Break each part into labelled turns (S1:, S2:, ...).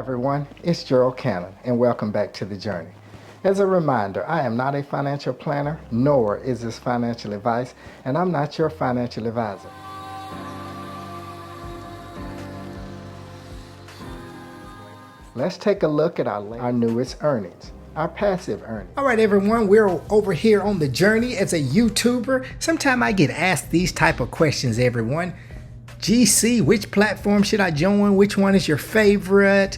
S1: Everyone, it's Gerald Cannon and welcome back to The Journey. As a reminder, I am not a financial planner, nor is this financial advice, and I'm not your financial advisor. Let's take a look at our newest earnings, our passive earnings.
S2: All right, everyone, we're over here on The Journey. As a YouTuber, sometimes I get asked these type of questions, everyone. GC, which platform should I join? Which one is your favorite?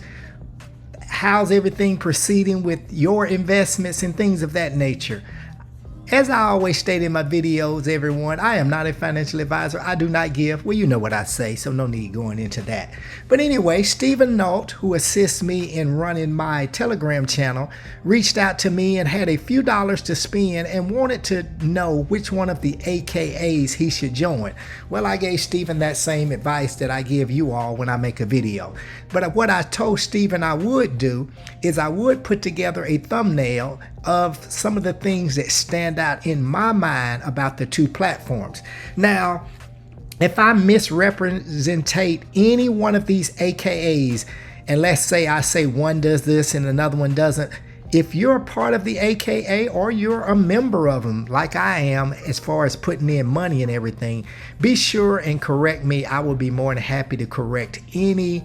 S2: How's everything proceeding with your investments and things of that nature? As I always state in my videos, everyone, I am not a financial advisor. I do not give, well, you know what I say, so no need going into that. But anyway, Stephen Nault, who assists me in running my Telegram channel, reached out to me and had a few dollars to spend and wanted to know which one of the AKAs he should join. Well, I gave Stephen that same advice that I give you all when I make a video. But what I told Stephen I would do is I would put together a thumbnail of some of the things that stand out in my mind about the two platforms. Now, if I misrepresentate any one of these AKAs, and let's say I say one does this and another one doesn't, if you're a part of the AKA or you're a member of them like I am as far as putting in money and everything, be sure and correct me. I will be more than happy to correct any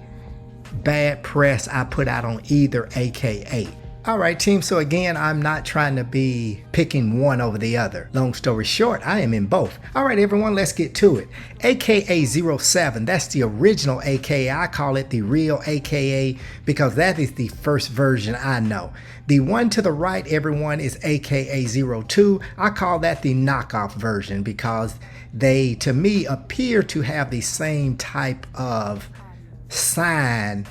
S2: bad press I put out on either AKA. All right, team, so again, I'm not trying to be picking one over the other. Long story short, I am in both. All right, everyone, let's get to it. AKA07, that's the original AKA. I call it the real AKA because that is the first version I know. The one to the right, everyone, is AKA02. I call that the knockoff version because they, to me, appear to have the same type of sign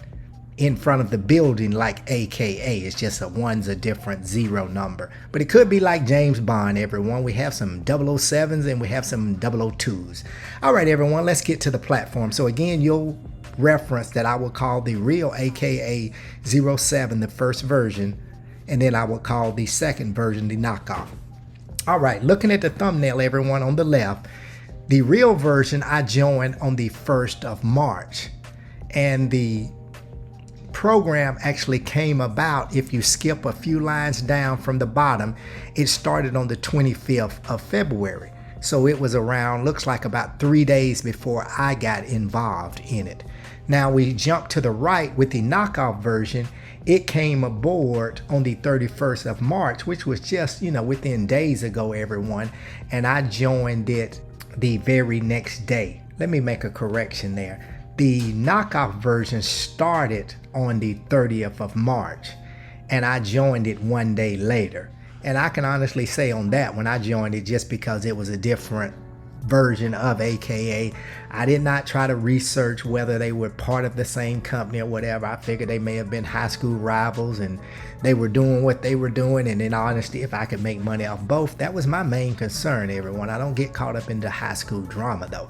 S2: in front of the building like AKA. It's just one's a different zero number. But it could be like James Bond, everyone. We have some 007s and we have some 002s. All right, everyone, let's get to the platform. So again, you'll reference that I will call the real AKA 07, the first version, and then I will call the second version the knockoff. All right, looking at the thumbnail, everyone, on the left, the real version I joined on the 1st of March. And the program actually came about, if you skip a few lines down from the bottom, it started on the 25th of February. So it was around, looks like about 3 days before I got involved in it. Now we jump to the right with the knockoff version. It came aboard on the 31st of March, which was just, within days ago, everyone. And I joined it the very next day. Let me make a correction there. The knockoff version started on the 30th of March and I joined it 1 day later. And I can honestly say on that one, I joined it just because it was a different version of AKA. I did not try to research whether they were part of the same company or whatever. I figured they may have been high school rivals and they were doing what they were doing, and in honesty, if I could make money off both, that was my main concern, everyone. I don't get caught up into high school drama though.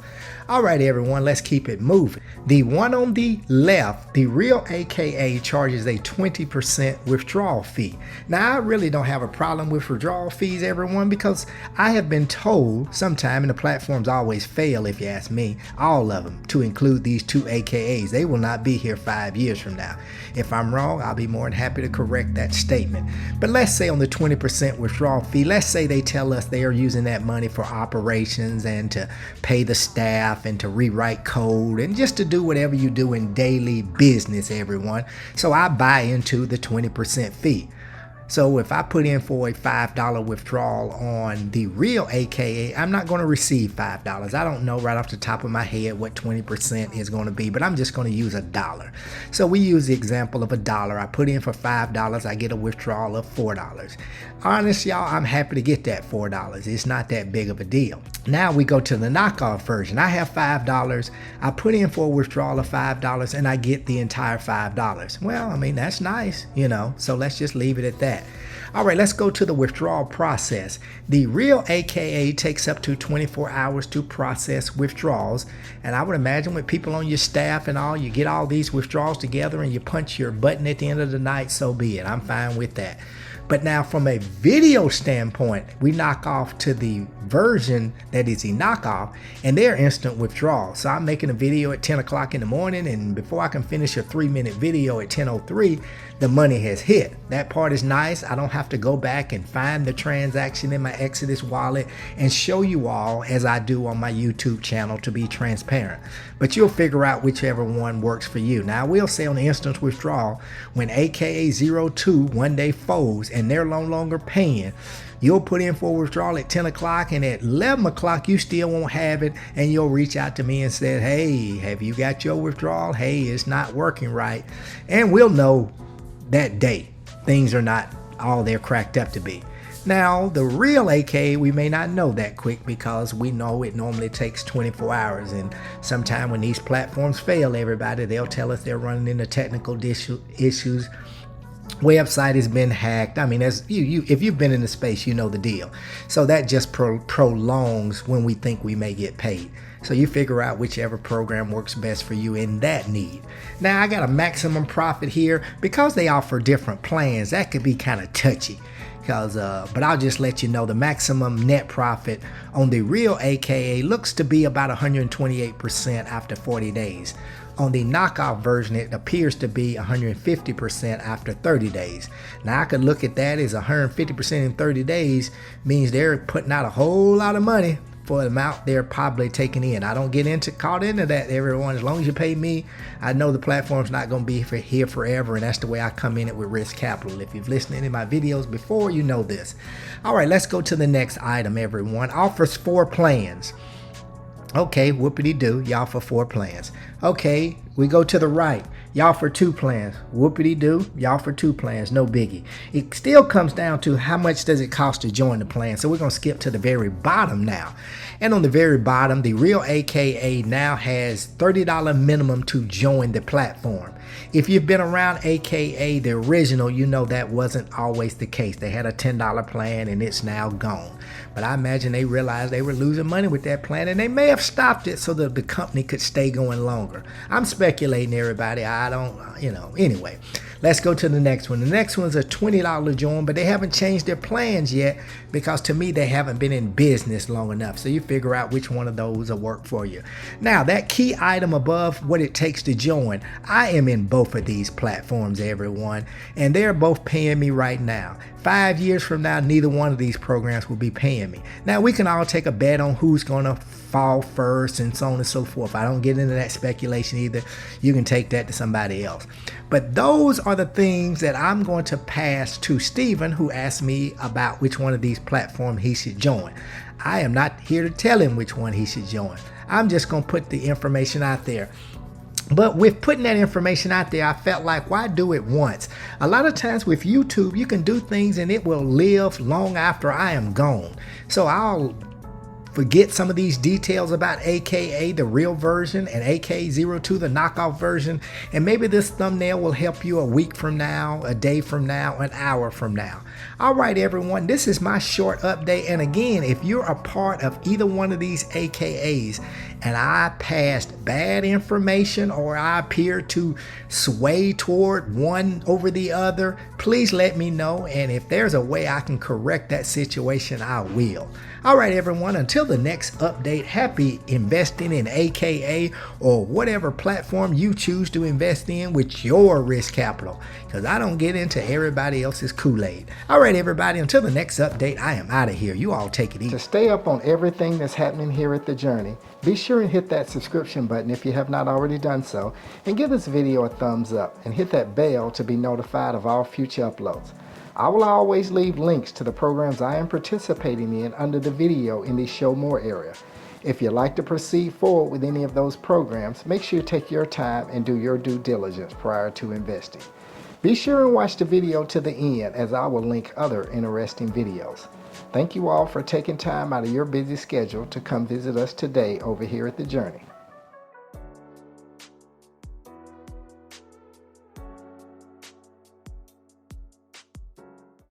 S2: All right, everyone, let's keep it moving. The one on the left, the real AKA, charges a 20% withdrawal fee. Now, I really don't have a problem with withdrawal fees, everyone, because I have been told sometime, and the platforms always fail if you ask me, all of them, to include these two AKAs. They will not be here 5 years from now. If I'm wrong, I'll be more than happy to correct that statement. But let's say on the 20% withdrawal fee, let's say they tell us they are using that money for operations and to pay the staff and to rewrite code and just to do whatever you do in daily business, everyone. So I buy into the 20% fee. So if I put in for a $5 withdrawal on the real AKA, I'm not going to receive $5. I don't know right off the top of my head what 20% is going to be, but I'm just going to use $1. So we use the example of $1. I put in for $5, I get a withdrawal of $4. Honestly, y'all, I'm happy to get that $4. It's not that big of a deal. Now we go to the knockoff version. I have $5. I put in for a withdrawal of $5 and I get the entire $5. Well, I mean, that's nice, so let's just leave it at that. that. All right, let's go to the withdrawal process. The real AKA takes up to 24 hours to process withdrawals. And I would imagine with people on your staff and all, you get all these withdrawals together and you punch your button at the end of the night, so be it. I'm fine with that. But now from a video standpoint, we knock off to the version that is a knockoff, and they're instant withdrawal. So I'm making a video at 10 o'clock in the morning, and before I can finish a 3-minute video at 10:03, the money has hit. That part is nice. I don't have to go back and find the transaction in my Exodus wallet and show you all as I do on my YouTube channel to be transparent. But you'll figure out whichever one works for you. Now I will say on the instant withdrawal, when AKA02 one day folds and they're no longer paying, you'll put in for withdrawal at 10 o'clock, and at 11 o'clock you still won't have it, and you'll reach out to me and say, hey, have you got your withdrawal? Hey, it's not working right. And we'll know that day things are not all they're cracked up to be. Now, the real AKA, we may not know that quick because we know it normally takes 24 hours. And sometime when these platforms fail, everybody, they'll tell us they're running into technical issues. Website has been hacked. I mean, as if you've been in the space, you know the deal. So that just prolongs when we think we may get paid. So you figure out whichever program works best for you in that need. Now I got a maximum profit here because they offer different plans. That could be kind of touchy. But I'll just let you know the maximum net profit on the real AKA looks to be about 128% after 40 days. On the knockoff version, it appears to be 150% after 30 days. Now I could look at that as 150% in 30 days means they're putting out a whole lot of money for the amount they're probably taking in. I don't get caught into that, everyone. As long as you pay me, I know the platform's not going to be here forever, and that's the way I come in it with risk capital. If you've listened to any of my videos before, you know this. All right, let's go to the next item, everyone. Offers 4 plans. Okay, whoopity-doo, y'all for 4 plans. Okay, we go to the right. Y'all for 2 plans. Whoopity-doo, y'all for 2 plans, no biggie. It still comes down to how much does it cost to join the plan. So we're going to skip to the very bottom now. And on the very bottom, the real AKA now has $30 minimum to join the platform. If you've been around AKA, the original, you know that wasn't always the case. They had a $10 plan and it's now gone. But I imagine they realized they were losing money with that plan, and they may have stopped it so that the company could stay going longer. I'm speculating, everybody. I don't, anyway. Let's go to the next one. The next one's a $20 join, but they haven't changed their plans yet because to me, they haven't been in business long enough. So you figure out which one of those will work for you. Now, that key item above what it takes to join, I am in both of these platforms, everyone, and they're both paying me right now. 5 years from now, neither one of these programs will be paying me. Now, we can all take a bet on who's going to fall first and so on and so forth. I don't get into that speculation either. You can take that to somebody else. But those are the things that I'm going to pass to Stephen, who asked me about which one of these platforms he should join. I am not here to tell him which one he should join. I'm just going to put the information out there. But with putting that information out there, I felt like, why do it once? A lot of times with YouTube, you can do things and it will live long after I am gone. So I'll forget some of these details about AKA, the real version, and AKA02, the knockoff version. And maybe this thumbnail will help you a week from now, a day from now, an hour from now. All right, everyone, this is my short update. And again, if you're a part of either one of these AKAs and I passed bad information or I appear to sway toward one over the other, please let me know. And if there's a way I can correct that situation, I will. All right, everyone, until the next update, happy investing in AKA or whatever platform you choose to invest in with your risk capital, because I don't get into everybody else's Kool-Aid. All right, everybody, until the next update, I am out of here. You all take it easy.
S1: To stay up on everything that's happening here at The Journey, be sure and hit that subscription button if you have not already done so, and give this video a thumbs up, and hit that bell to be notified of all future uploads. I will always leave links to the programs I am participating in under the video in the Show More area. If you'd like to proceed forward with any of those programs, make sure you take your time and do your due diligence prior to investing. Be sure and watch the video to the end, as I will link other interesting videos. Thank you all for taking time out of your busy schedule to come visit us today over here at The Journey.